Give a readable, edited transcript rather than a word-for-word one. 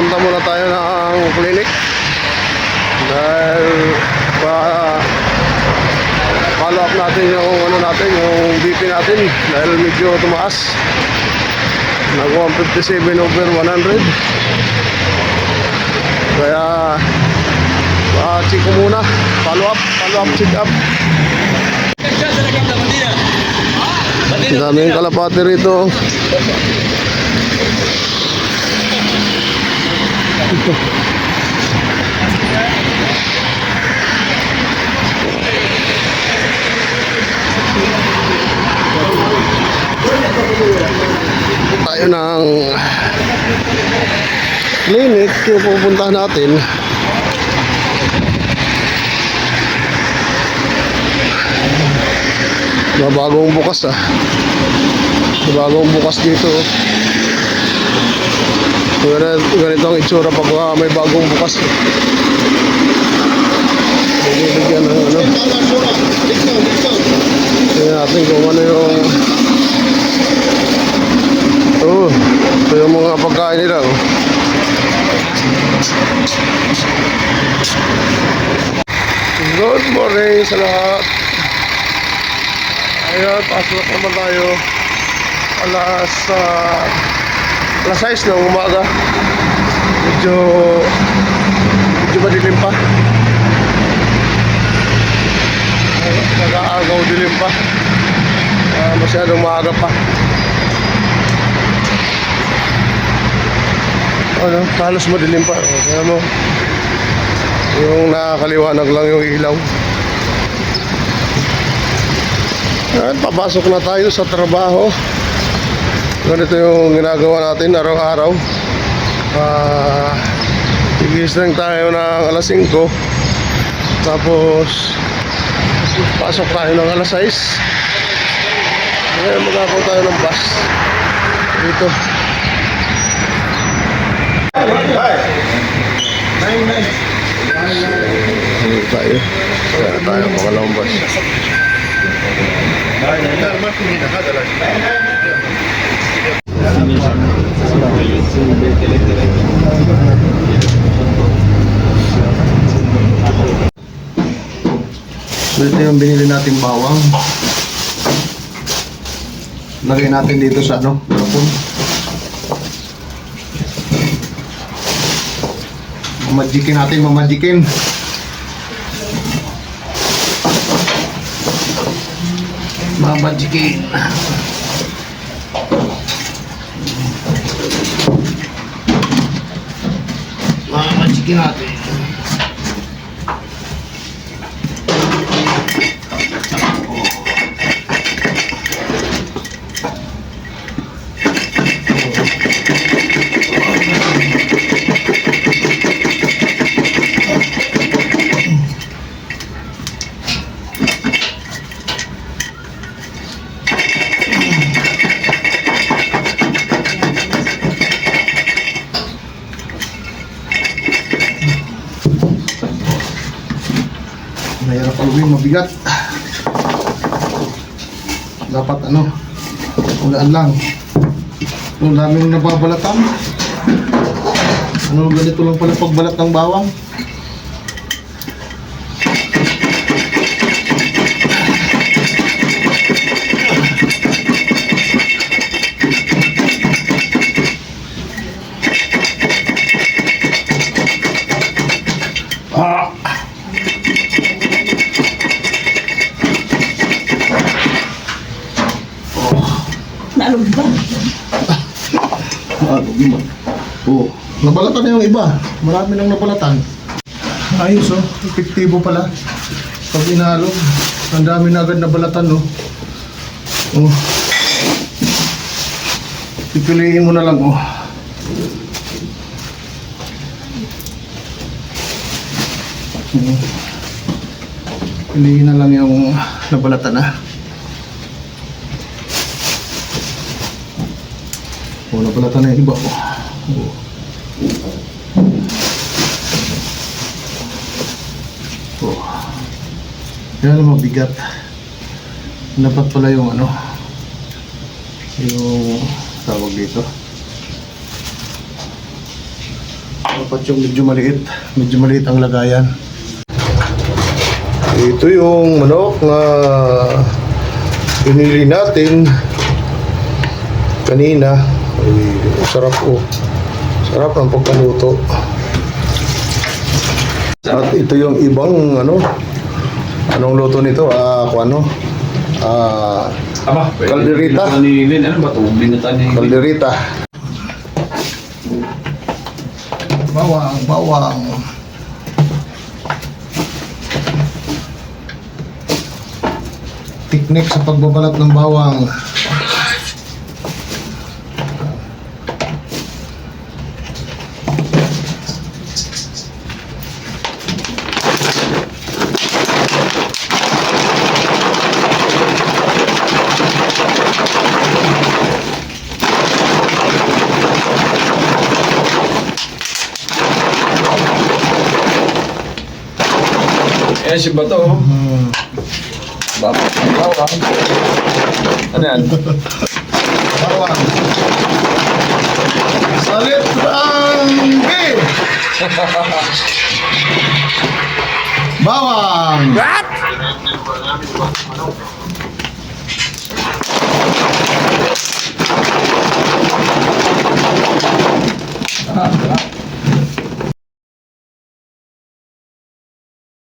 Pupunta muna tayo ng clinic dahil follow up natin yung yung BP natin dahil medyo tumaas. Nag 157/100. Kaya check ko muna. Follow up, check up. Daming kalapati rito. Tayo ng clinic yung pupuntahan natin. Bagong bukas bagong bukas dito. Ganito ang itsura pag may bagong bukas. Bigyan ng ano. Tingnan natin kung ano yung ito yung mga pagkain nila. Good morning sa lahat. Ayan, pasok naman tayo alas 6 ng umaga. Medyo madilim pa. Nag-aagaw dilim pa. Masyadong maaga pa. Halos madilim pa. Kaya mo, yung nakakaliwanag lang yung ilaw. At papasok na tayo sa trabaho. Ganito yung ginagawa natin araw-araw. Tigising tayo ng alas 5. Tapos pasok tayo ng alas 6. Ngayon magkakaw tayo ng bus dito. Kaya tayo pangalawang bus. Ito yung binili nating bawang. Lagay natin dito sa garapon. Mamajikin natin, mamajikin. Mamajikin. Mamajikin natin. Mahirap paluin, mabigat. Dapat ulaan lang. Ang daming nababalatan. Ganito lang pala pagbalat ng bawang. Nabalatan na yung iba. Marami nang nabalatan. Ayos epektibo pala. Pag inalog, ang dami na agad nabalatan pipiliin mo na lang piliin na lang yung nabalatan nabalatan na yung iba Kaya naman mabigat. Dapat pala yung yung tawag dito. Dapat yung medyo maliit. Medyo maliit ang lagayan. Ito yung manok na pinili natin kanina. Ay, sarap po. Sarap ng pagkaluto. At ito yung ibang anong luto nito? Aba, Kalderita. Ano ni Lin? Ano ba ito? Binata ni Kalderita. Bawang. Teknik sa pagbabalat ng bawang. Eh, si Bato. Bawang. Ano yan? Bawang. Salit rangge. Bawang.